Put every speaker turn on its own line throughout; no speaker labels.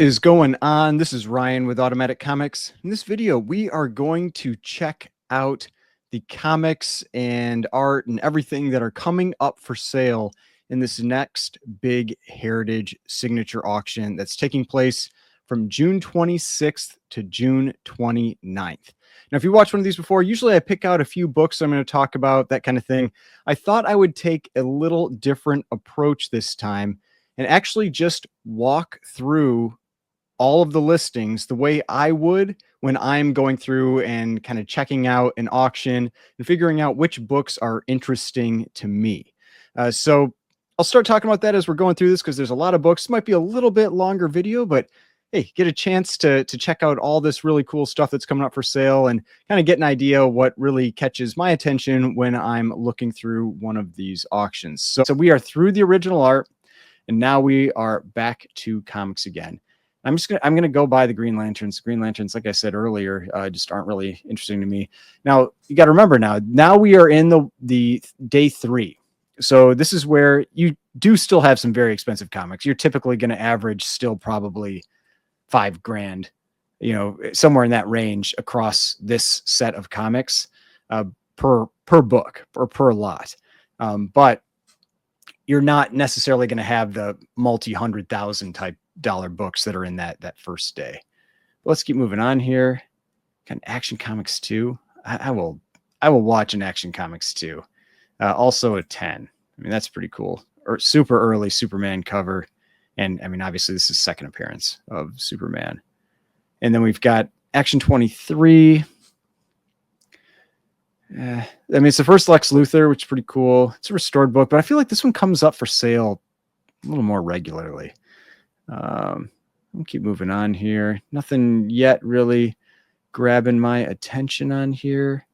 Is going on? This is Ryan with Automatic Comics. In this video, we are going to check out the comics and art and everything that are coming up for sale in this next big Heritage Signature auction that's taking place from June 26th to June 29th. Now, if you watched one of these before, usually I pick out a few books I'm going to talk about, that kind of thing. I thought I would take a little different approach this time and actually just walk through all of the listings the way I would when I'm going through and kind of checking out an auction and figuring out which books are interesting to me. So I'll start talking about that as we're going through this, because there's a lot of books. It might be a little bit longer video, but hey, get a chance to check out all this really cool stuff that's coming up for sale and kind of get an idea what really catches my attention when I'm looking through one of these auctions. So we are through the original art, and now we are back to comics again. I'm gonna go by the Green Lanterns. Green Lanterns, like I said earlier, just aren't really interesting to me. Now you got to remember, now we are in the day 3, so this is where you do still have some very expensive comics. You're typically going to average still probably $5,000, somewhere in that range across this set of comics per book or per lot. But you're not necessarily going to have the multi-100,000 type dollar books that are in that first day. But let's keep moving on here. Got an Action Comics 2. I will watch an Action Comics 2. Also a 10. I mean, that's pretty cool. Or super early Superman cover. And I mean, obviously this is second appearance of Superman. And then we've got Action 23. I mean, it's the first Lex Luthor, which is pretty cool. It's a restored book, but I feel like this one comes up for sale a little more regularly. We'll keep moving on here. Nothing yet really grabbing my attention on here.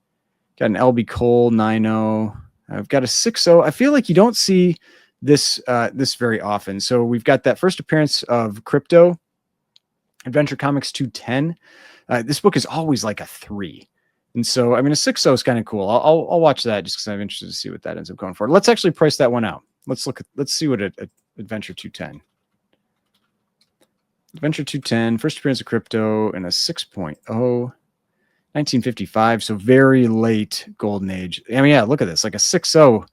Got an LB Cole 9.0. I've got a 6.0. I feel like you don't see this very often. So we've got that first appearance of Crypto, Adventure Comics 210. This book is always like a 3. And so, I mean, a 6.0 is kind of cool. I'll watch that just because I'm interested to see what that ends up going for. Let's actually price that one out. Let's see what Adventure 210. Adventure 210, first appearance of Crypto, and a 6.0, 1955. So very late Golden Age. I mean, yeah, look at this, like a 6.0,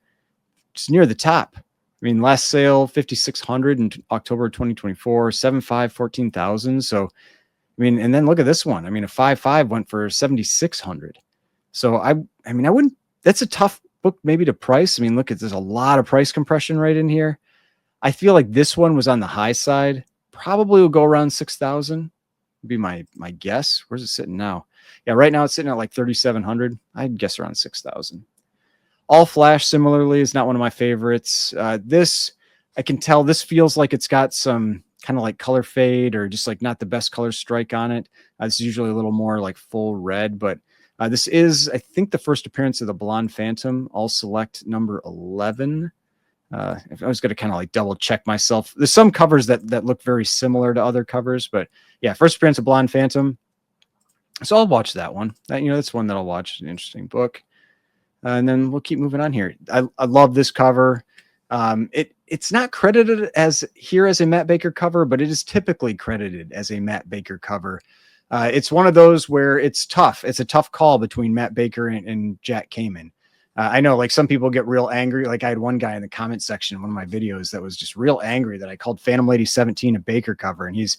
just near the top. I mean, last sale, 5,600 in October 2024, 7.5, 14,000. So, I mean, and then look at this one. I mean, a 5.5 went for 7,600. So I mean, I wouldn't, that's a tough book maybe to price. I mean, look at, there's a lot of price compression right in here. I feel like this one was on the high side. Probably will go around 6,000 would be my guess. Where's it sitting now? Yeah, right now it's sitting at like 3,700. I'd guess around 6,000. All Flash similarly is not one of my favorites. This, I can tell this feels like it's got some kind of like color fade or just like not the best color strike on it. It's usually a little more like full red, but this is, I think, the first appearance of the Blonde Phantom, All Select number 11. If I was going to kind of like double check myself, there's some covers that look very similar to other covers, but yeah, first appearance of Blonde Phantom. So I'll watch that one. That's one that I'll watch. It's an interesting book. And then we'll keep moving on here. I love this cover. It's not credited as a Matt Baker cover, but it is typically credited as a Matt Baker cover. It's one of those where it's tough. It's a tough call between Matt Baker and Jack Kamen. I know, like, some people get real angry. Like, I had one guy in the comment section in one of my videos that was just real angry that I called Phantom Lady 17 a Baker cover, and he's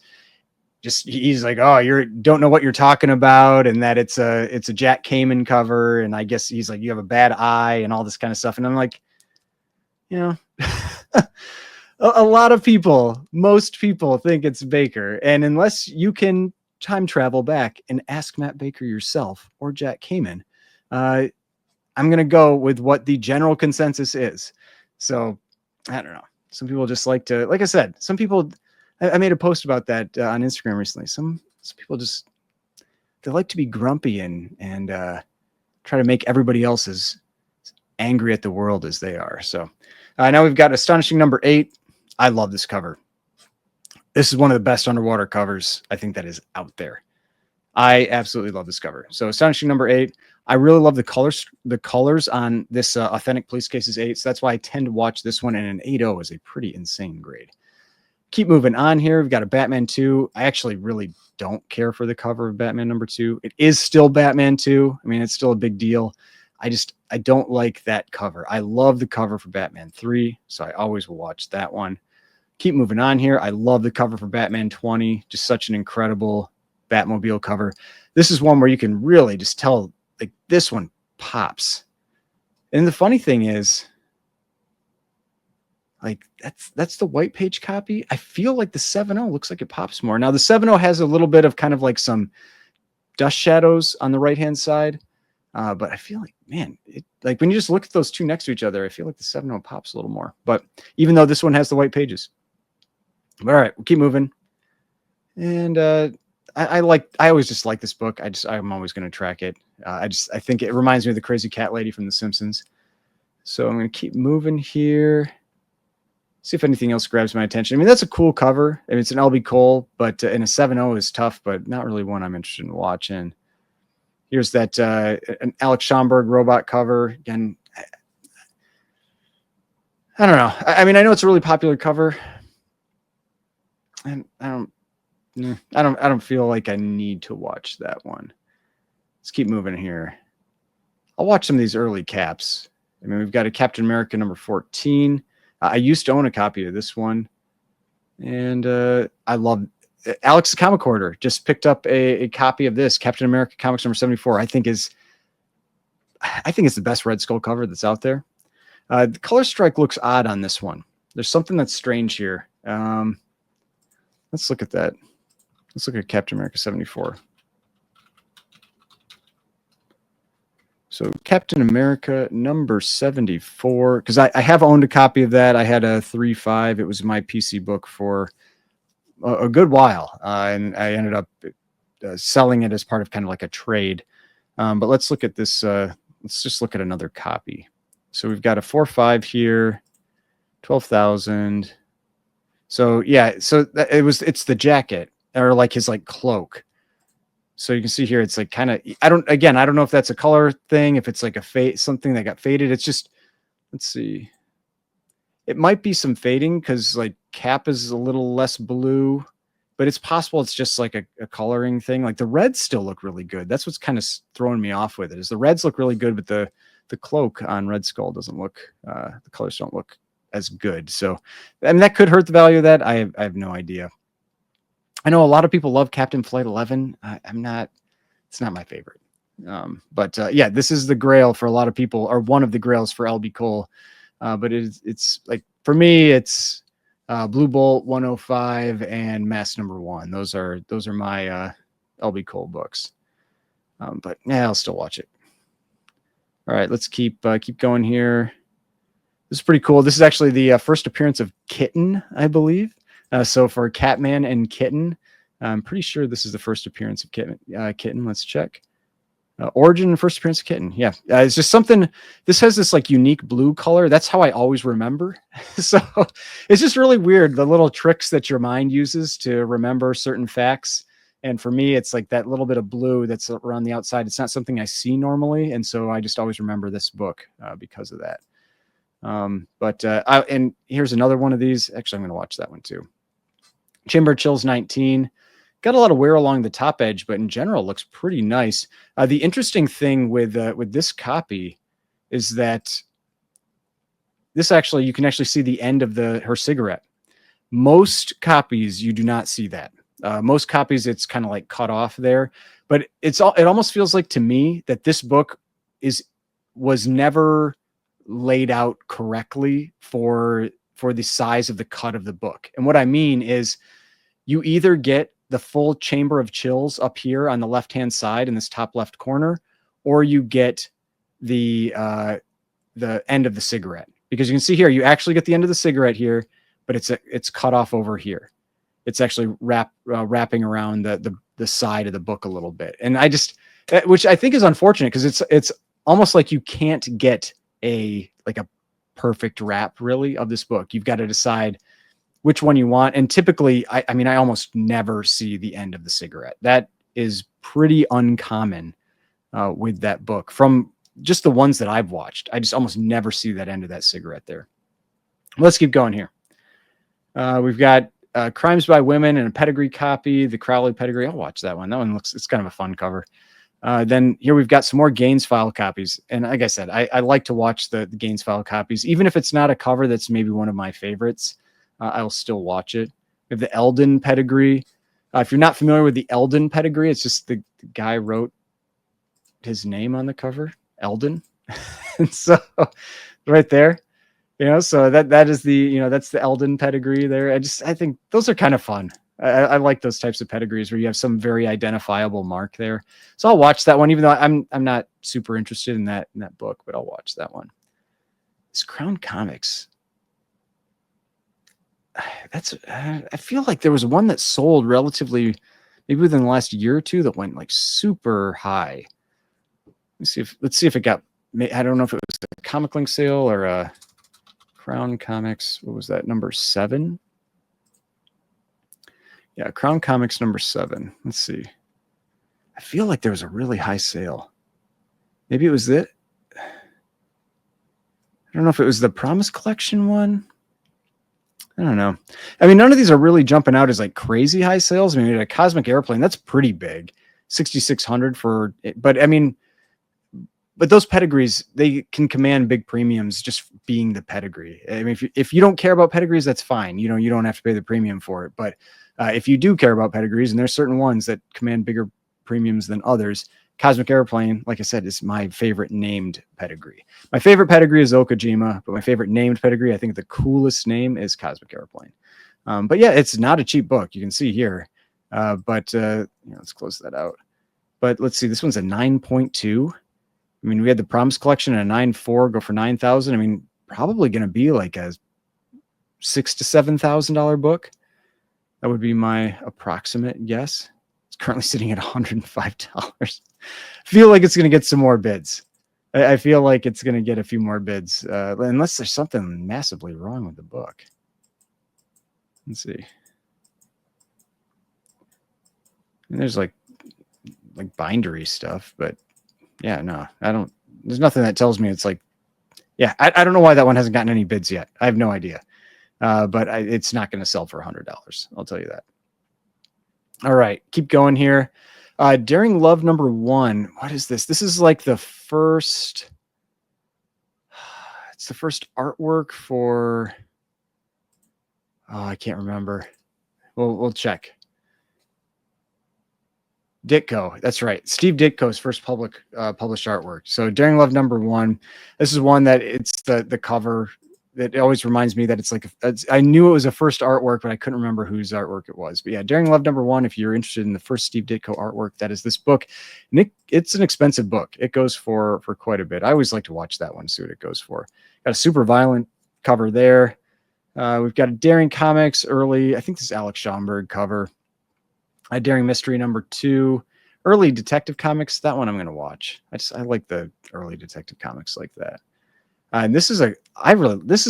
like, oh, you don't know what you're talking about, and that it's a Jack Kamen cover, and I guess he's like, you have a bad eye and all this kind of stuff. And I'm like, a lot of people, most people think it's Baker, and unless you can time travel back and ask Matt Baker yourself or Jack Kamen, I'm going to go with what the general consensus is. So I don't know. Some people just like to, like I said, some people, I made a post about that on Instagram recently. Some people just, they like to be grumpy and try to make everybody else as angry at the world as they are. So now we've got Astonishing number 8. I love this cover. This is one of the best underwater covers I think that is out there. I absolutely love this cover. So Astonishing number 8. I really love the colors on this Authentic Police Cases 8. So that's why I tend to watch this one, and an 8.0 is a pretty insane grade. Keep moving on here. We've got a Batman 2. I actually really don't care for the cover of Batman #2. It is still Batman 2. I mean, it's still a big deal. I don't like that cover. I love the cover for Batman 3, so I always will watch that one. Keep moving on here. I love the cover for Batman 20. Just such an incredible Batmobile cover. This is one where you can really just tell, like, this one pops. And the funny thing is, like, that's the white page copy. I feel like the 7.0 looks like it pops more. Now the 7.0 has a little bit of kind of like some dust shadows on the right-hand side. But I feel like, man, like when you just look at those two next to each other, I feel like the 7.0 pops a little more. But even though this one has the white pages. But all right, we'll keep moving. And I always just like this book. I'm always going to track it. I think it reminds me of the crazy cat lady from The Simpsons. So I'm going to keep moving here. See if anything else grabs my attention. I mean, that's a cool cover. I mean, it's an LB Cole, but and a 7.0 is tough, but not really one I'm interested in watching. Here's that an Alex Schomburg robot cover. Again, I don't know. I mean, I know it's a really popular cover, and I don't feel like I need to watch that one. Let's keep moving here. I'll watch some of these early caps. I mean, we've got a Captain America #14. I used to own a copy of this one, and I love Alex the Comic Hoarder. Just picked up a copy of this Captain America Comics #74. I think it's the best Red Skull cover that's out there. The color strike looks odd on this one. There's something that's strange here. Let's look at that. Let's look at Captain America '74. So Captain America #74, because I have owned a copy of that. I had a 3.5. It was my PC book for a good while, and I ended up selling it as part of kind of like a trade. But let's look at this. Let's just look at another copy. So we've got a 4.5 here, 12,000. So yeah, so it's the jacket, or like his like cloak. So you can see here, it's like kind of, I don't know if that's a color thing, if it's like something that got faded. It's just, let's see. It might be some fading because like Cap is a little less blue, but it's possible it's just like a coloring thing. Like the reds still look really good. That's what's kind of throwing me off with it, is the reds look really good, but the cloak on Red Skull doesn't look, the colors don't look as good. So, I mean, that could hurt the value of that. I have no idea. I know a lot of people love Captain Flight 11. It's not my favorite. But yeah, this is the grail for a lot of people, or one of the grails for LB Cole. But it's like, for me, it's Blue Bolt 105 and Mask #1. Those are my LB Cole books. But yeah, I'll still watch it. All right, let's keep going here. This is pretty cool. This is actually the first appearance of Kitten, I believe. So for Catman and Kitten, I'm pretty sure this is the first appearance of Kitten. Let's check. Origin and first appearance of Kitten. Yeah, it's just something. This has this like unique blue color. That's how I always remember. So it's just really weird, the little tricks that your mind uses to remember certain facts. And for me, it's like that little bit of blue that's around the outside. It's not something I see normally, and so I just always remember this book because of that. And here's another one of these. Actually, I'm going to watch that one too. Chamber Chills 19. Got a lot of wear along the top edge, but in general looks pretty nice. The interesting thing with this copy is that you can actually see the end of her cigarette. Most copies, you do not see that. Most copies, it's kind of like cut off there, but it almost feels like to me that this book was never laid out correctly for the size of the cut of the book. And what I mean is, you either get the full Chamber of Chills up here on the left-hand side in this top left corner, or you get the end of the cigarette. Because you can see here, you actually get the end of the cigarette here, but it's cut off over here. It's actually wrapping around the side of the book a little bit. And which I think is unfortunate, because it's almost like you can't get a perfect wrap really of this book. You've got to decide which one you want. And typically, I mean, I almost never see the end of the cigarette. That is pretty uncommon with that book. From just the ones that I've watched, I just almost never see that end of that cigarette there. Let's keep going here. We've got Crimes by Women and a pedigree copy, the Crowley pedigree. I'll watch that one. That one it's kind of a fun cover. Then here we've got some more Gaines file copies. And like I said, I like to watch the Gaines file copies. Even if it's not a cover that's maybe one of my favorites, I'll still watch it. We have the Eldon pedigree. If you're not familiar with the Eldon pedigree, it's just the guy wrote his name on the cover, Eldon. And so right there, so that is the, that's the Eldon pedigree there. I think those are kind of fun. I like those types of pedigrees where you have some very identifiable mark there. So I'll watch that one, even though I'm not super interested in that book, but I'll watch that one. This Crown Comics. I feel like there was one that sold relatively, maybe within the last year or two, that went like super high. Let's see if it got, I don't know if it was a Comic Link sale or a Crown Comics. What was that? Number 7? Yeah, Crown Comics number 7. Let's see. I feel like there was a really high sale. Maybe it was it. I don't know if it was the Promise Collection one. I don't know. I mean, none of these are really jumping out as like crazy high sales. I mean, a Cosmic Airplane, that's pretty big. 6,600 for it. But I mean, but those pedigrees, they can command big premiums just being the pedigree. I mean, if you don't care about pedigrees, that's fine. You don't have to pay the premium for it. But if you do care about pedigrees, and there's certain ones that command bigger premiums than others, Cosmic Airplane, like I said, is my favorite named pedigree. My favorite pedigree is Okajima, but my favorite named pedigree, I think the coolest name is Cosmic Airplane. But yeah, it's not a cheap book. You can see here. But let's close that out. But let's see, this one's a 9.2. I mean, we had the Promise Collection and a 9.4 go for 9,000. I mean, probably going to be like a $6,000 to $7,000 book. That would be my approximate guess. It's currently sitting at $105. Feel like it's going to get some more bids. I feel like it's going to get a few more bids, unless there's something massively wrong with the book. Let's see. And there's like bindery stuff, but yeah, no, there's nothing that tells me it's like, yeah, I don't know why that one hasn't gotten any bids yet. I have no idea. But it's not going to sell for $100. I'll tell you that. All right, keep going here. Daring Love number 1. What is this? This is like the first. It's the first artwork for. Oh, I can't remember. We'll check. Ditko, that's right. Steve Ditko's first published artwork. So Daring Love number 1. This is one that it's the cover. It always reminds me that it's like, I knew it was a first artwork, but I couldn't remember whose artwork it was. But yeah, Daring Love number 1, if you're interested in the first Steve Ditko artwork, that is this book. And it's an expensive book. It goes for quite a bit. I always like to watch that one, see what it goes for. Got a super violent cover there. We've got a Daring Comics early, I think this is Alex Schomburg cover. A Daring Mystery number 2. Early Detective Comics, that one I'm going to watch. I like the early Detective Comics like that. And this is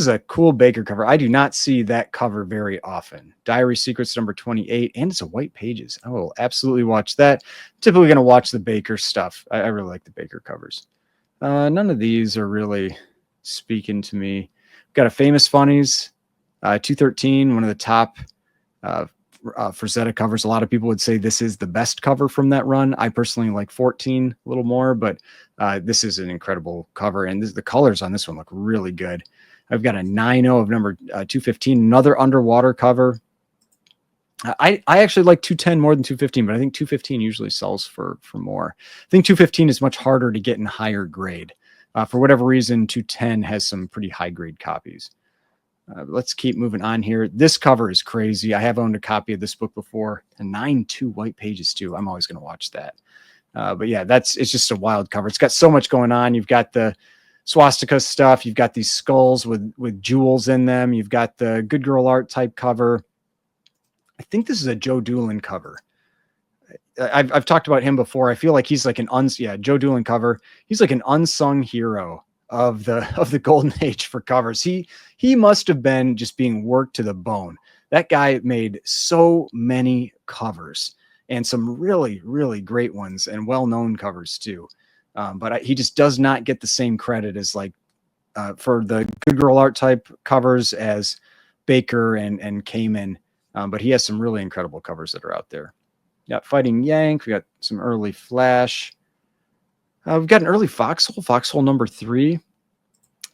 a cool Baker cover. I do not see that cover very often. Diary Secrets number 28, and it's a white pages. I will absolutely watch that. Typically going to watch the Baker stuff. I really like the Baker covers. None of these are really speaking to me. Got a Famous Funnies, 213, one of the top Frazetta covers. A lot of people would say this is the best cover from that run. I personally like 14 a little more, but this is an incredible cover, and the colors on this one look really good. I've got a 9.0 of number 215, another underwater cover. I actually like 210 more than 215, but I think 215 usually sells for more. I think 215 is much harder to get in higher grade. For whatever reason, 210 has some pretty high grade copies. Let's keep moving on here. This cover is crazy. I have owned a copy of this book before. A 9.2 white pages too. I'm always going to watch that. But yeah, it's just a wild cover. It's got so much going on. You've got the swastika stuff. You've got these skulls with jewels in them. You've got the Good Girl Art type cover. I think this is a Joe Doolin cover. I've talked about him before. I feel like he's like Joe Doolin cover. He's like an unsung hero of the golden age for covers. He must have been just being worked to the bone. That guy made so many covers, and some really, really great ones, and well-known covers too. But he just does not get the same credit as like for the Good Girl Art type covers as Baker and Kamen. But he has some really incredible covers that are out there. Got Fighting Yank. We got some early Flash. We've got an early Foxhole number 3.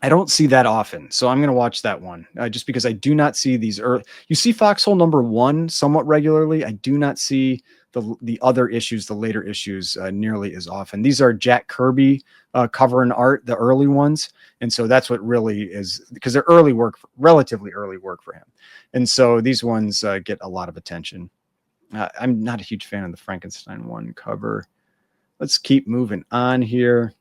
I don't see that often, so I'm going to watch that one just because I do not see these early. You see Foxhole number 1 somewhat regularly. I do not see the other issues, the later issues, nearly as often. These are Jack Kirby cover and art, the early ones, and so that's what really is, because they're early work, relatively early work for him, and so these ones get a lot of attention. I'm not a huge fan of the Frankenstein one cover. Let's keep moving on here.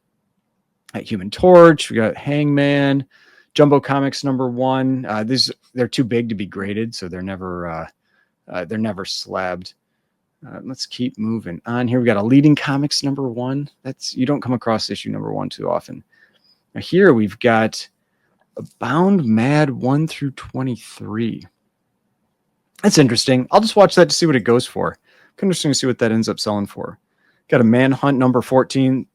At Human Torch, we got Hangman, Jumbo Comics number 1. They're too big to be graded, so they're never slabbed. Let's keep moving on here. We got a Leading Comics number 1. You don't come across issue number 1 too often. Now here we've got a Bound Mad 1 through 23. That's interesting. I'll just watch that to see what it goes for. Interesting to see what that ends up selling for. Got a Manhunt number 14.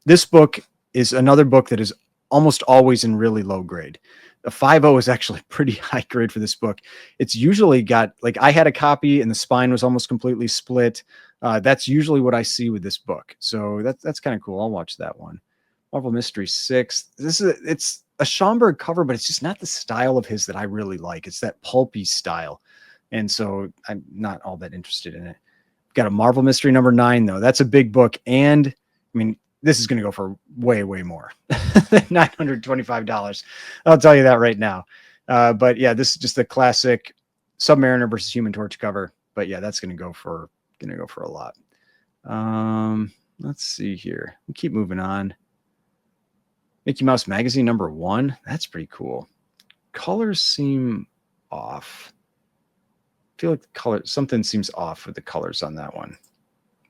This book is another book that is almost always in really low grade. A 5.0 is actually pretty high grade for this book. It's usually got, like, I had a copy and the spine was almost completely split. That's usually what I see with this book. So that's kind of cool. I'll watch that one. Marvel Mystery 6. It's a Schomburg cover, but it's just not the style of his that I really like. It's that pulpy style. And so I'm not all that interested in it. Got a Marvel Mystery number 9, though. That's a big book. And I mean, this is going to go for way, way more than $925. I'll tell you that right now. But yeah, this is just the classic Submariner versus Human Torch cover. But yeah, that's going to go for a lot. Let's see here. We keep moving on. Mickey Mouse Magazine number 1. That's pretty cool. Colors seem off. I feel like something seems off with the colors on that one.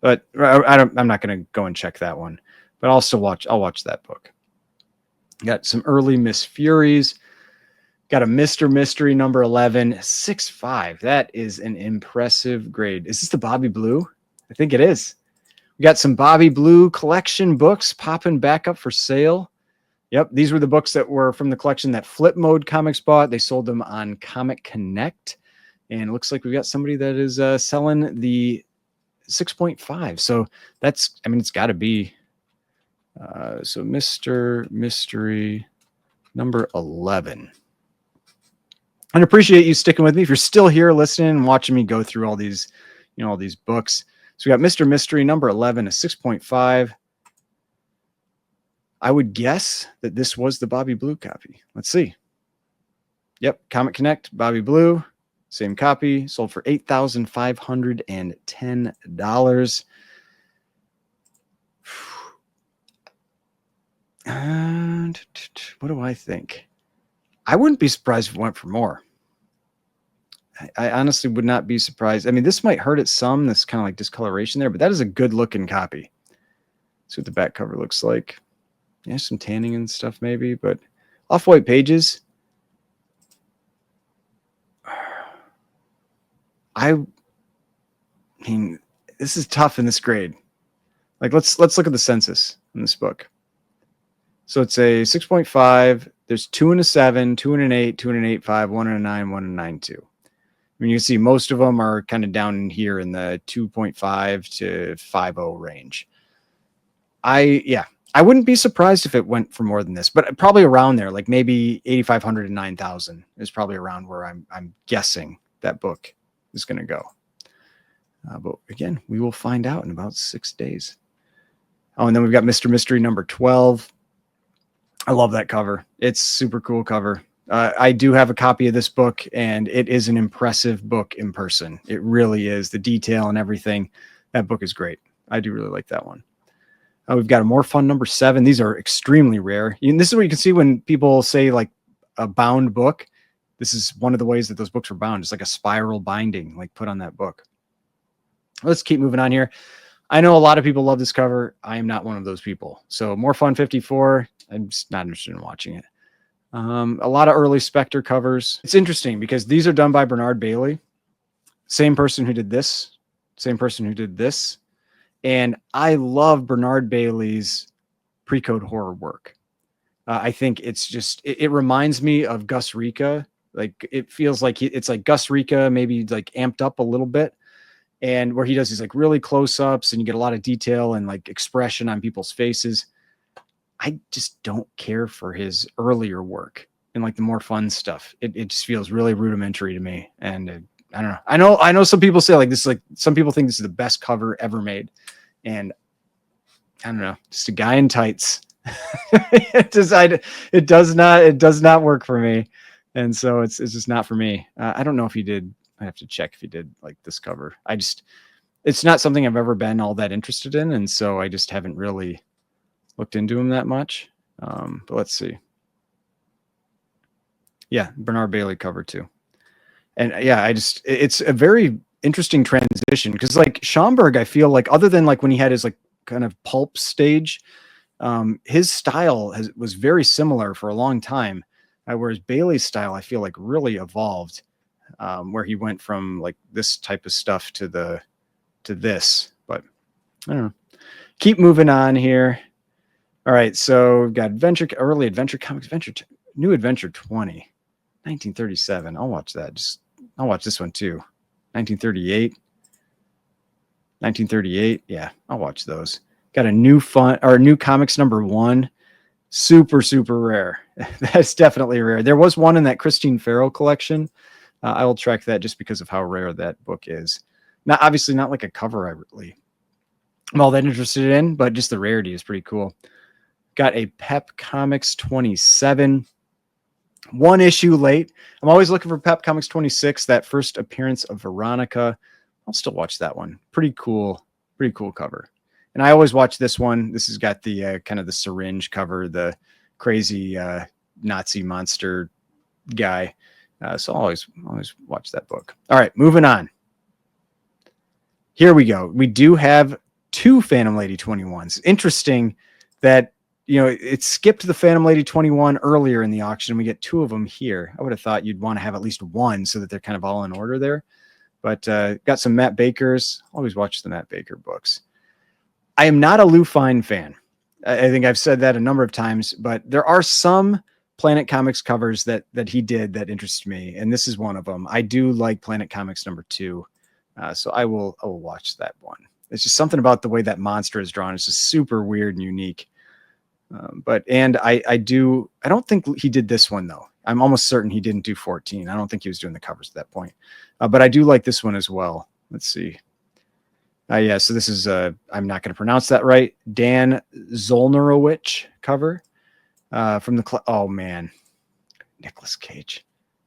But I'm not going to go and check that one. But I'll watch that book. Got some early Miss Furies. Got a Mr. Mystery number 11, 6.5. That is an impressive grade. Is this the Bobby Blue? I think it is. We got some Bobby Blue collection books popping back up for sale. Yep, these were the books that were from the collection that Flip Mode Comics bought. They sold them on Comic Connect. And it looks like we've got somebody that is selling the 6.5. So it's got to be. So Mr. Mystery number 11. I appreciate you sticking with me. If you're still here listening and watching me go through all these books. So we got Mr. Mystery number 11, a 6.5. I would guess that this was the Bobby Blue copy. Let's see. Yep, Comic Connect, Bobby Blue, same copy, sold for $8,510. And what do I think? I wouldn't be surprised if it went for more. I honestly would not be surprised. I mean, this might hurt it some, this kind of like discoloration there, but that is a good looking copy. See what the back cover looks like. Yeah, some tanning and stuff maybe, but off-white pages. I mean, this is tough in this grade. Like, let's look at the census in this book. So it's a 6.5. There's 2 and a 7, 2 and an 8, 2 and an 8.5, 1 and a 9, 1 and a 9.2. I mean, you can see most of them are kind of down in here in the 2.5 to 5.0 range. I wouldn't be surprised if it went for more than this, but probably around there, like maybe 8,500 and 9,000 is probably around where I'm guessing that book is going to go. But again, we will find out in about 6 days. Oh, and then we've got Mr. Mystery number 12. I love that cover. It's super cool cover. I do have a copy of this book, and it is an impressive book in person. It really is. The detail and everything. That book is great. I do really like that one. We've got a More Fun number 7. These are extremely rare. This is what you can see when people say like a bound book. This is one of the ways that those books are bound. It's like a spiral binding, like put on that book. Let's keep moving on here. I know a lot of people love this cover. I am not one of those people. So More Fun 54. I'm just not interested in watching it. A lot of early Spectre covers. It's interesting because these are done by Bernard Bailey. Same person who did this. Same person who did this. And I love Bernard Bailey's pre-code horror work. I think it's just, it reminds me of Gus Rica, Like it feels like it's like Gus Rica, maybe like amped up a little bit, and where he does these like really close ups and you get a lot of detail and like expression on people's faces. I just don't care for his earlier work and like the more fun stuff. It just feels really rudimentary to me. And I don't know. I know some people say like this is like, some people think this is the best cover ever made. And I don't know, just a guy in tights. it does not work for me. And so it's just not for me. I don't know if he did. I have to check if he did like this cover. It's not something I've ever been all that interested in. And so I just haven't really looked into him that much. But let's see. Yeah, Bernard Bailey cover too. And yeah, it's a very interesting transition because like Schomburg, I feel like other than like when he had his like kind of pulp stage, his style was very similar for a long time. Whereas Bailey's style, I feel like really evolved, where he went from like this type of stuff to this, but I don't know. Keep moving on here. All right, so we've got early adventure comics, New Adventure 20, 1937. I'll watch that. I'll watch this one too. 1938. 1938. Yeah, I'll watch those. Got a new comics #1. Super, super rare. That's definitely rare. There was one in that Christine Farrell collection. I will track that just because of how rare that book is. Obviously not like a cover I really I'm all that interested in, but just the rarity is pretty cool. Got a Pep Comics 27. One issue late. I'm always looking for Pep Comics 26, that first appearance of Veronica. I'll still watch that one. Pretty cool cover. And I always watch this one. This has got the kind of the syringe cover, the crazy Nazi monster guy. So I'll always watch that book. All right, moving on. Here we go. We do have 2 Phantom Lady 21s. Interesting that, you know, it skipped the Phantom Lady 21 earlier in the auction. We get 2 of them here. I would have thought you'd want to have at least one so that they're kind of all in order there. But got some Matt Baker's. Always watch the Matt Baker books. I am not a Lou Fine fan. I think I've said that a number of times, but there are some Planet Comics covers that he did that interest me, and this is one of them. I do like Planet Comics #2, so I will watch that one. It's just something about the way that monster is drawn. It's just super weird and unique. I don't think he did this one though. I'm almost certain he didn't do 14. I don't think he was doing the covers at that point. But I do like this one as well. Let's see. Yeah, so this is I'm not going to pronounce that right. Dan Zolnerowicz cover from the oh man, Nicolas Cage.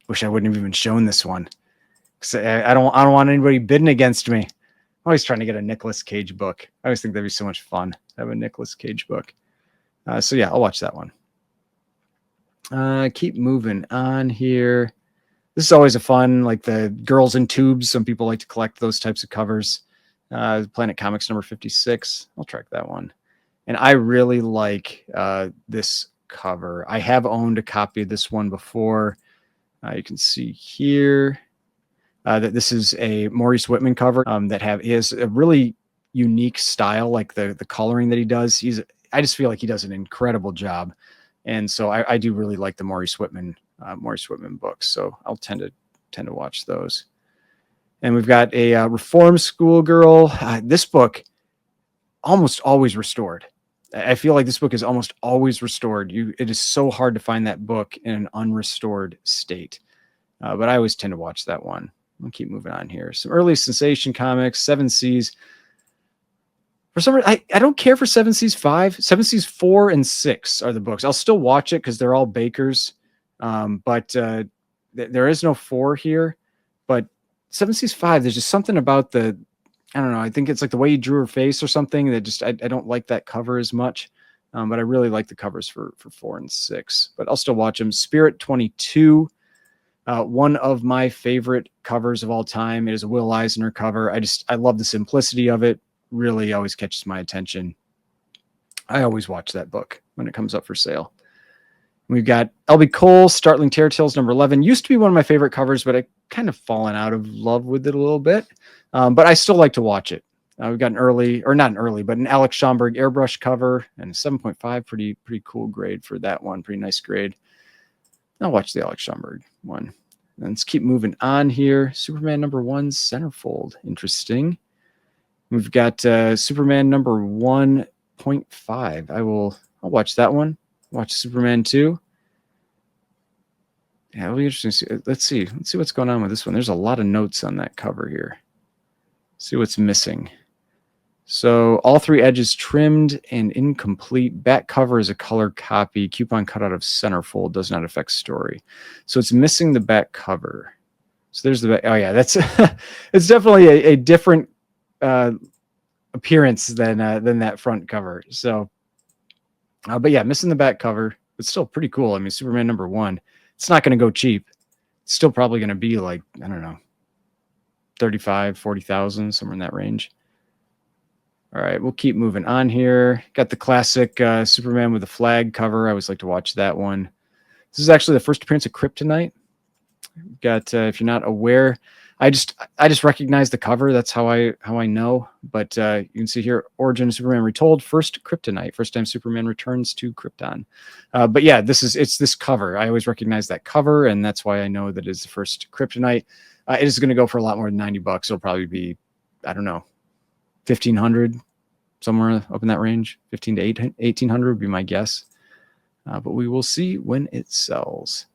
Wish I wouldn't have even shown this one. I don't want anybody bidding against me. I'm always trying to get a Nicolas Cage book. I always think that'd be so much fun to have a Nicolas Cage book. So yeah, I'll watch that one. Keep moving on here. This is always a fun, like the Girls in Tubes. Some people like to collect those types of covers. Planet Comics #56. I'll track that one. And I really like this cover. I have owned a copy of this one before. You can see here that this is a Maurice Whitman cover he has a really unique style, like the coloring that he does. I just feel like he does an incredible job. And so I do really like the Maurice Whitman books. So I'll tend to watch those. And we've got a Reform Schoolgirl. This book almost always restored. I feel like this book is almost always restored. It is so hard to find that book in an unrestored state. But I always tend to watch that one. I'll keep moving on here. Some early Sensation comics, 7 Seas. For some reason, I don't care for 7 Seas 5. 7 Seas 4 and 6 are the books. I'll still watch it because they're all Bakers. But there is no 4 here. But 7 Seas 5, there's just something about I don't know. I think it's like the way he drew her face or something that just, I don't like that cover as much. But I really like the covers for 4 and 6. But I'll still watch them. Spirit 22. One of my favorite covers of all time. It is a Will Eisner cover. I love the simplicity of it. Really always catches my attention. I always watch that book when it comes up for sale. We've got L.B. Cole, Startling Terror Tales #11. Used to be one of my favorite covers, but I kind of fallen out of love with it a little bit. But I still like to watch it. We've got an Alex Schomburg airbrush cover and a 7.5. Pretty cool grade for that one. Pretty nice grade. I'll watch the Alex Schomburg one. Let's keep moving on here. Superman #1 centerfold. Interesting. We've got Superman #1.5. I'll watch that one. Watch Superman 2. Yeah, it'll be interesting. Let's see what's going on with this one. There's a lot of notes on that cover here. See what's missing. So all 3 edges trimmed and incomplete. Back cover is a color copy. Coupon cutout of centerfold, does not affect story. So it's missing the back cover. So there's the back. Oh yeah, that's it's definitely a different appearance than that front cover. So, but yeah, missing the back cover. It's still pretty cool. I mean, Superman #1. It's not going to go cheap. It's still probably going to be like, I don't know, 35, 40,000, somewhere in that range. All right, we'll keep moving on here. Got the classic Superman with the flag cover. I always like to watch that one. This is actually the first appearance of Kryptonite. Got if you're not aware, I just recognize the cover. That's how I know. But you can see here, Origin of Superman Retold, first Kryptonite, first time Superman returns to Krypton. But yeah, it's this cover. I always recognize that cover, and that's why I know that it's the first Kryptonite. It is going to go for a lot more than $90. It'll probably be, I don't know, 1,500, somewhere up in that range. 15 to 1,800 would be my guess. But we will see when it sells.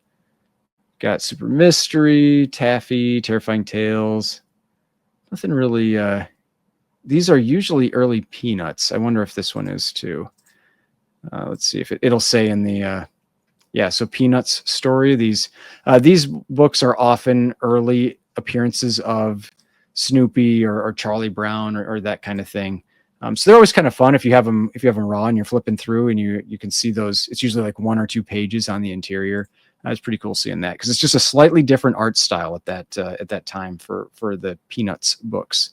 Got Super Mystery, Taffy, Terrifying Tales. Nothing really. These are usually early Peanuts. I wonder if this one is too. Let's see if it'll say in the. Yeah, so Peanuts story. These books are often early appearances of Snoopy or Charlie Brown or that kind of thing. So they're always kind of fun if you have them raw and you're flipping through and you can see those. It's usually like 1 or 2 pages on the interior. It's pretty cool seeing that because it's just a slightly different art style at that time for the Peanuts books.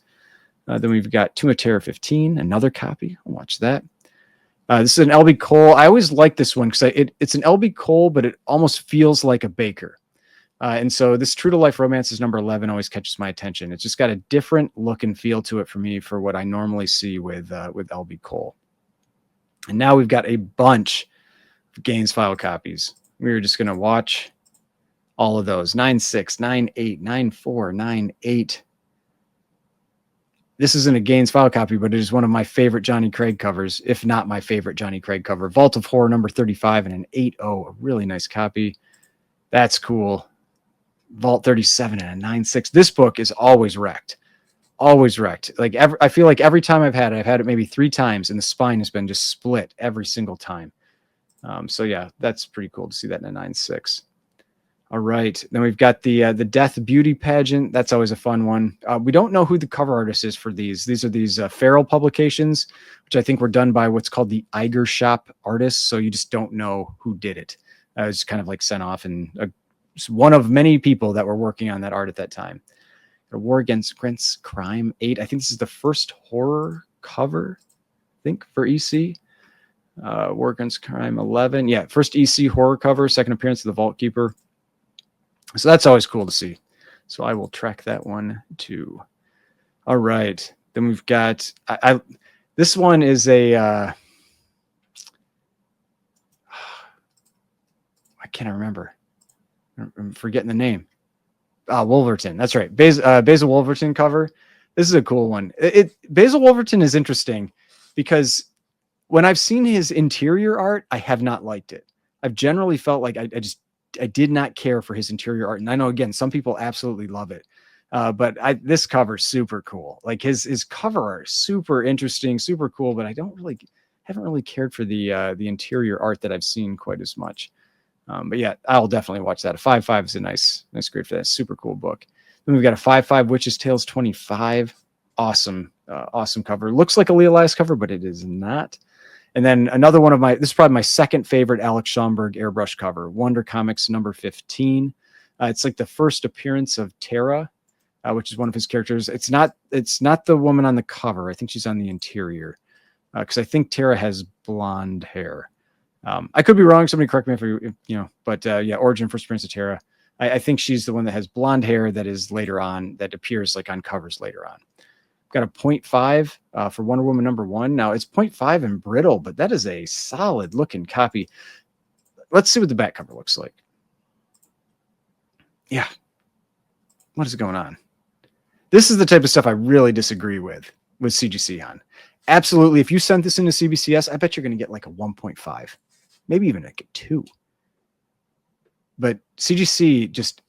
Then we've got Tomb of Terror 15, another copy. I'll watch that. This is an L.B. Cole. I always like this one because it's an L.B. Cole, but it almost feels like a Baker. And so this True to Life Romance is #11 always catches my attention. It's just got a different look and feel to it for me for what I normally see with L.B. Cole. And now we've got a bunch of Gaines file copies. We're just going to watch all of those. 9.6, 9.8, 9.4, 9.8. This isn't a Gaines file copy, but it is one of my favorite Johnny Craig covers, if not my favorite Johnny Craig cover. Vault of Horror #35 and an 8.0, a really nice copy. That's cool. Vault 37 and a 9.6. This book is always wrecked. Always wrecked. Like I feel like every time I've had it maybe 3 times, and the spine has been just split every single time. So yeah, that's pretty cool to see that in a 9.6. All right, then we've got the Death Beauty Pageant. That's always a fun one. We don't know who the cover artist is for these. These are these Feral publications, which I think were done by what's called the Iger Shop artists. So you just don't know who did it. It's kind of like sent off, and one of many people that were working on that art at that time. The War Against Crime 8. I think this is the first horror cover, I think, for EC. War Against Crime 11. Yeah, first EC horror cover, second appearance of the Vault Keeper. So that's always cool to see. So I will track that one too. All right. Then we've got, this one is a, I can't remember. I'm forgetting the name. Wolverton. That's right. Basil Wolverton cover. This is a cool one. Basil Wolverton is interesting because when I've seen his interior art, I have not liked it. I've generally felt like I did not care for his interior art. And I know, again, some people absolutely love it. But this cover is super cool. Like his cover art is super interesting, super cool, but I haven't really cared for the interior art that I've seen quite as much. But yeah, I'll definitely watch that. A 5.5 is a nice grade for that. Super cool book. Then we've got a 5.5 Witch's Tales 25. Awesome cover. Looks like a Lee Elias cover, but it is not. And then another one of this is probably my second favorite Alex Schomburg airbrush cover, Wonder Comics #15. It's like the first appearance of Tara, which is one of his characters. It's not the woman on the cover. I think she's on the interior because I think Tara has blonde hair. I could be wrong. Somebody correct me but yeah, origin first appearance of Tara. I think she's the one that has blonde hair that is later on, that appears like on covers later on. Got a 0.5 for Wonder Woman #1. Now it's 0.5 and brittle, but that is a solid looking copy. Let's see what the back cover looks like. Yeah, What is going on? This is the type of stuff I really disagree with CGC on. Absolutely. If you sent this into CBCS, I bet you're going to get like a 1.5, maybe even like a 2. But CGC just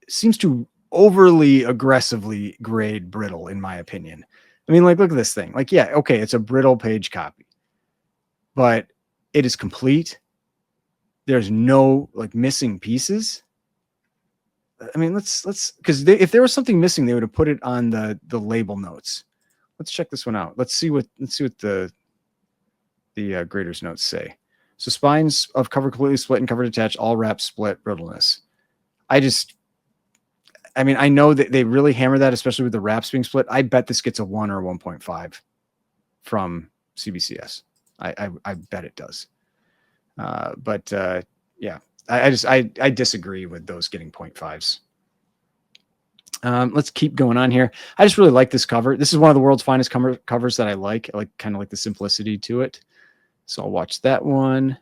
seems to overly aggressively grade brittle, in my opinion. I mean, like, look at this thing. Like, yeah, okay, it's a brittle page copy, but it is complete. There's no like missing pieces. I mean, let's because if there was something missing, they would have put it on the label notes. Let's check this one out. Let's see what the grader's notes say. So spines of cover completely split and cover detached, all wrap split, brittleness. I mean, I know that they really hammer that, especially with the wraps being split. I bet this gets a 1 or 1.5 from CBCS. I bet it does. Yeah, I disagree with those getting 0.5s. Let's keep going on here. I just really like this cover. This is one of the world's finest covers that I like. I like kind of like the simplicity to it. So I'll watch that one.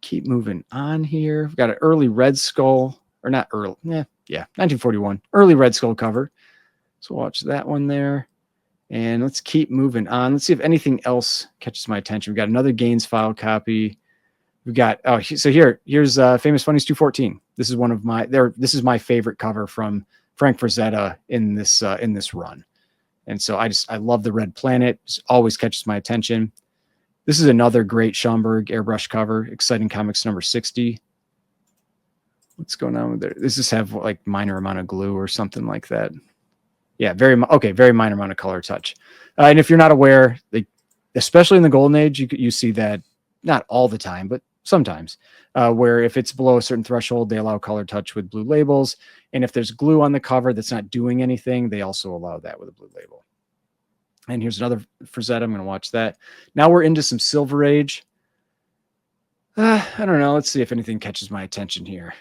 Keep moving on here. We've got an early Red Skull, or not early. Yeah, 1941. Early Red Skull cover. So watch that one there. And let's keep moving on. Let's see if anything else catches my attention. We've got another Gaines file copy. We've got, so here's Famous Funnies 214. This is one of this is my favorite cover from Frank Frazetta in this run. And so I love the Red Planet. It always catches my attention. This is another great Schomburg airbrush cover, Exciting Comics number 60. What's going on with there? Does this have like minor amount of glue or something like that? Yeah, very minor amount of color touch. And if you're not aware, especially in the Golden Age, you see that not all the time, but sometimes, where if it's below a certain threshold, they allow color touch with blue labels. And if there's glue on the cover that's not doing anything, they also allow that with a blue label. And here's another Frazetta. I'm going to watch that. Now we're into some Silver Age. I don't know. Let's see if anything catches my attention here.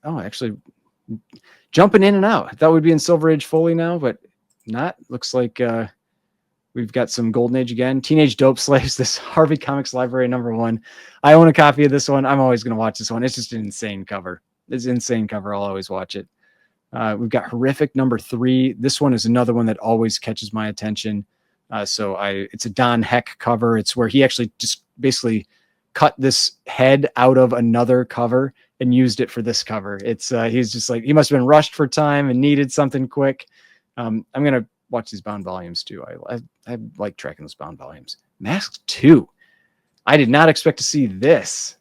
Actually, jumping in and out. I thought we'd be in Silver Age fully now, but not. Looks like we've got some Golden Age again. Teenage Dope Slaves, this Harvey Comics Library #1. I own a copy of this one. I'm always going to watch this one. It's just an insane cover. It's an insane cover. I'll always watch it. We've got Horrific #3. This one is another one that always catches my attention. It's a Don Heck cover. It's where he actually just basically cut this head out of another cover and used it for this cover. It's he's just like, he must have been rushed for time and needed something quick. I'm going to watch these bound volumes too. I like tracking those bound volumes. Mask 2. I did not expect to see this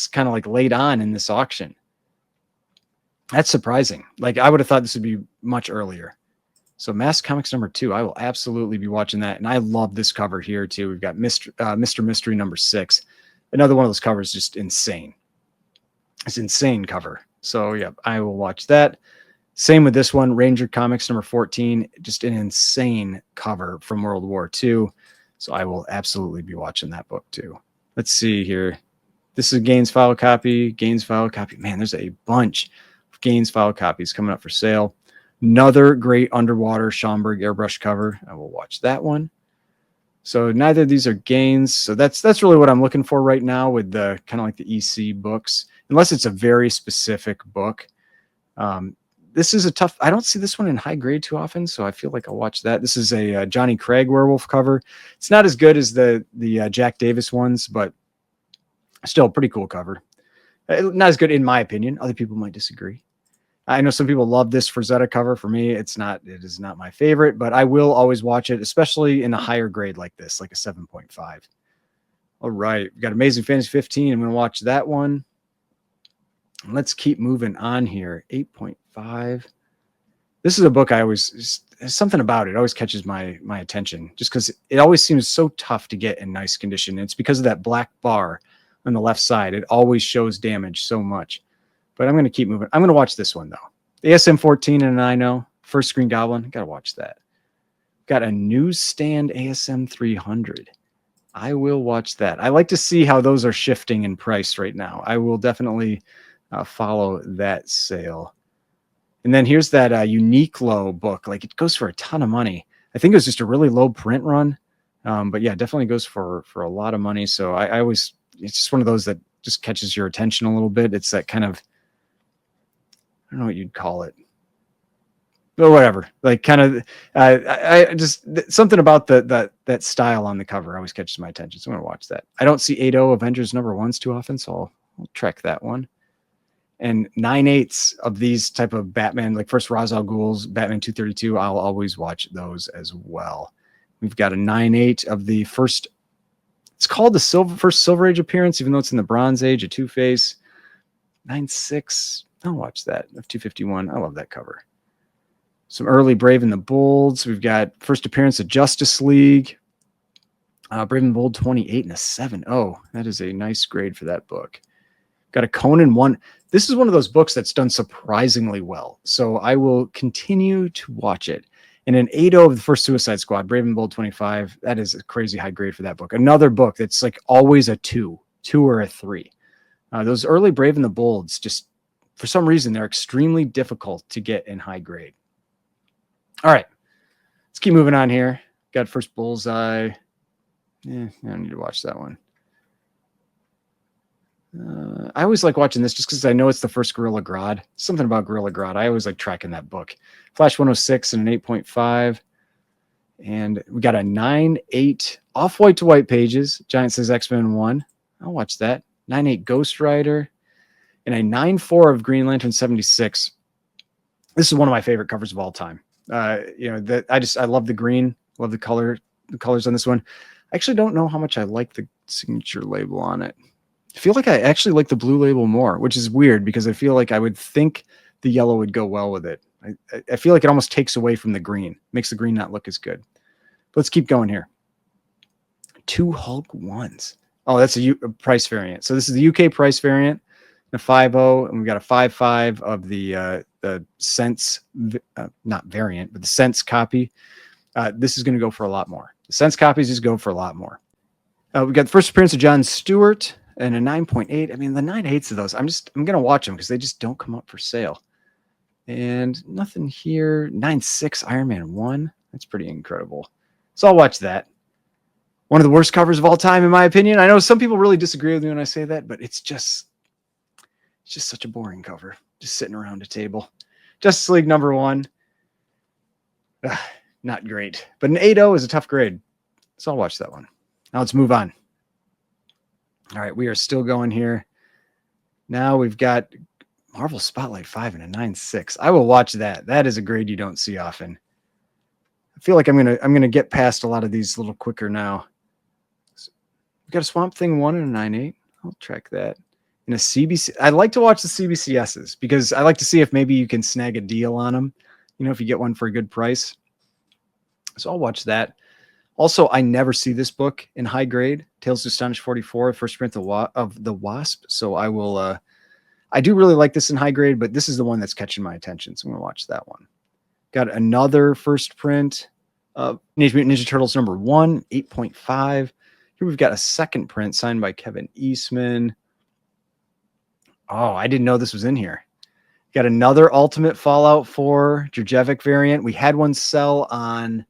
kind of like laid on in this auction. That's surprising. Like, I would have thought this would be much earlier. So Mask Comics #2, I will absolutely be watching that. And I love this cover here too. We've got Mr. Mystery #6. Another one of those covers, just insane. It's an insane cover. So yeah, I will watch that. Same with this one, Ranger Comics #14, just an insane cover from World War II. So I will absolutely be watching that book too. Let's see here. This is a Gaines file copy. Man, there's a bunch of Gaines file copies coming up for sale. Another great underwater Schomburg airbrush cover. I will watch that one. So neither of these are Gaines. So that's really what I'm looking for right now with the kind of like the EC books, unless it's a very specific book. This is a tough, I don't see this one in high grade too often, so I feel like I'll watch that. This is a Johnny Craig werewolf cover. It's not as good as the Jack Davis ones, but still a pretty cool cover. Not as good in my opinion. Other people might disagree. I know some people love this Frazetta cover. For me, it is not my favorite, but I will always watch it, especially in a higher grade like this, like a 7.5. All right, we got Amazing Fantasy 15. I'm going to watch that one. Let's keep moving on here. 8.5. This is a book there's something about it always catches my attention, just because it always seems so tough to get in nice condition. It's because of that black bar on the left side. It always shows damage so much. But I'm going to keep moving. I'm going to watch this one, though. The ASM 14 and I know. First Screen Goblin. Got to watch that. Got a newsstand ASM 300. I will watch that. I like to see how those are shifting in price right now. I will definitely follow that sale. And then here's that Uniqlo book. Like, it goes for a ton of money. I think it was just a really low print run. But yeah, definitely goes for a lot of money. So I always, it's just one of those that just catches your attention a little bit. It's that kind of, I don't know what you'd call it. but whatever. Like kind of, I just something about that style on the cover always catches my attention. So I'm gonna watch that. I don't see 8.0 Avengers #1s too often, so I'll track that one. And 9/8 of these type of Batman, like first Ra's al Ghul's Batman 232, I'll always watch those as well. We've got a 9/8 of the first. It's called the first Silver Age appearance, even though it's in the Bronze Age, a Two-Face. 9/6. I'll watch that. Of 251. I love that cover. Some early Brave and the Bold. So we've got first appearance of Justice League. Brave and the Bold 28 and a 7.0. That is a nice grade for that book. Got a Conan 1. This is one of those books that's done surprisingly well. So I will continue to watch it. And an 8.0 of the first Suicide Squad, Brave and Bold 25. That is a crazy high grade for that book. Another book that's like always a 2 or a 3. Those early Brave and the Bolds, just for some reason, they're extremely difficult to get in high grade. All right, let's keep moving on here. Got first Bullseye. I don't need to watch that one. I always like watching this just because I know it's the first Gorilla Grodd. Something about Gorilla Grodd. I always like tracking that book. Flash 106 and an 8.5. And we got a 9/8 off-white to white pages. Giant says X-Men 1. I'll watch that. 9/8 Ghost Rider. And a 9/4 of Green Lantern 76. This is one of my favorite covers of all time. I love the green. Love the colors on this one. I actually don't know how much I like the signature label on it. I feel like I actually like the blue label more, which is weird because I feel like I would think the yellow would go well with it. I feel like it almost takes away from the green, makes the green not look as good. But let's keep going here. 2 Hulk 1s. Oh, that's a price variant. So this is the UK price variant, a 5.0, and we've got a 5.5 of the Sense, not variant, but the Sense copy. This is going to go for a lot more. The Sense copies just go for a lot more. We got the first appearance of John Stewart and a 9.8. I mean, the 9/8 of those, I'm going to watch them because they just don't come up for sale. And nothing here. 9/6 Iron Man 1. That's pretty incredible. So I'll watch that. One of the worst covers of all time, in my opinion. I know some people really disagree with me when I say that, but it's just such a boring cover. Just sitting around a table. Justice League #1. Not great. But an 8.0 is a tough grade. So I'll watch that one. Now let's move on. All right, we are still going here. Now we've got Marvel Spotlight 5 and a 9/6. I will watch that. That is a grade you don't see often. I feel like I'm gonna get past a lot of these a little quicker now. We got a Swamp Thing 1 and a 9/8. I'll track that. And a CBC. I like to watch the CBCSs because I like to see if maybe you can snag a deal on them. You know, if you get one for a good price. So I'll watch that. Also, I never see this book in high grade. Tales to Astonish 44, first print of the Wasp. So I will. I do really like this in high grade, but this is the one that's catching my attention. So I'm going to watch that one. Got another first print of Teenage Mutant Ninja Turtles #1, 8.5. Here we've got a second print signed by Kevin Eastman. Oh, I didn't know this was in here. Got another Ultimate Fallout 4 Djurjevic variant. We had one sell on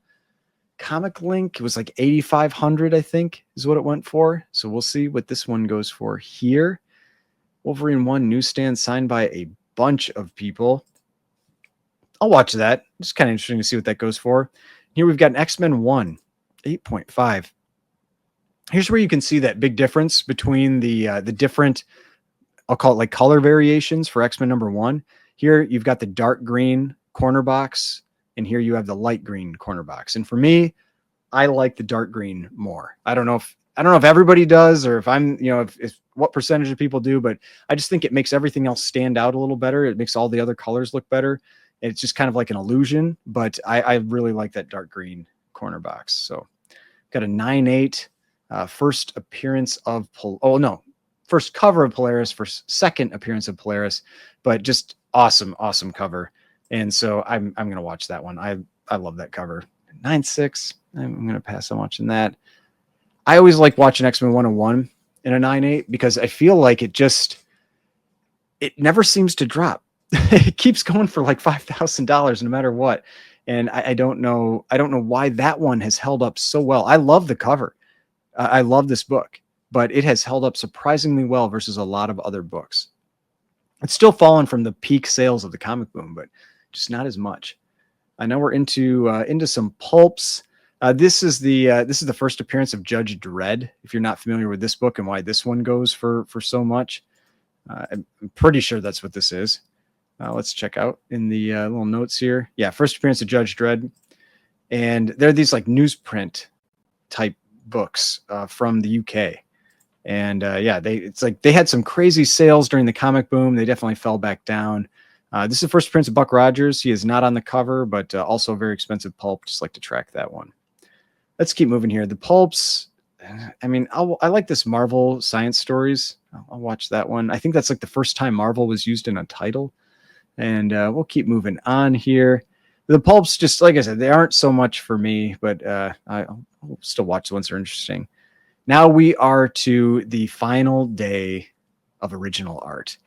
Comic Link. It was like 8,500, I think, is what it went for. So we'll see what this one goes for here. Wolverine 1 newsstand signed by a bunch of people. I'll watch that. It's kind of interesting to see what that goes for. Here we've got an X-Men 1, 8.5. Here's where you can see that big difference between the different, I'll call it like color variations for X-Men #1. Here you've got the dark green corner box, and here you have the light green corner box. And for me, I like the dark green more. I don't know if everybody does, or if I'm, if what percentage of people do, but I just think it makes everything else stand out a little better. It makes all the other colors look better. It's just kind of like an illusion, but I really like that dark green corner box. So got a 9/8 first appearance of, first cover of Polaris, first second appearance of Polaris, but just awesome cover. And so I'm going to watch that one. I love that cover. 9/6. I'm going to pass on watching that. I always like watching X-Men 101 in a 9/8 because I feel like it never seems to drop. It keeps going for like $5,000 no matter what. And I don't know why that one has held up so well. I love the cover. I love this book, but it has held up surprisingly well versus a lot of other books. It's still fallen from the peak sales of the comic boom, but just not as much. Now we're into some pulps. This is the first appearance of Judge Dredd. If you're not familiar with this book and why this one goes for so much, I'm pretty sure that's what this is. Let's check out in the little notes here. Yeah, first appearance of Judge Dredd, and they're these like newsprint type books from the UK. And yeah, it's like they had some crazy sales during the comic boom. They definitely fell back down. This is the first appearance of Buck Rogers. He is not on the cover, but also a very expensive pulp. Just like to track that one. Let's keep moving here. The pulps. I mean, I like this Marvel Science Stories. I'll watch that one. I think that's like the first time Marvel was used in a title. And we'll keep moving on here. The pulps, just like I said, they aren't so much for me, but I'll still watch the ones that are interesting. Now we are to the final day of original art.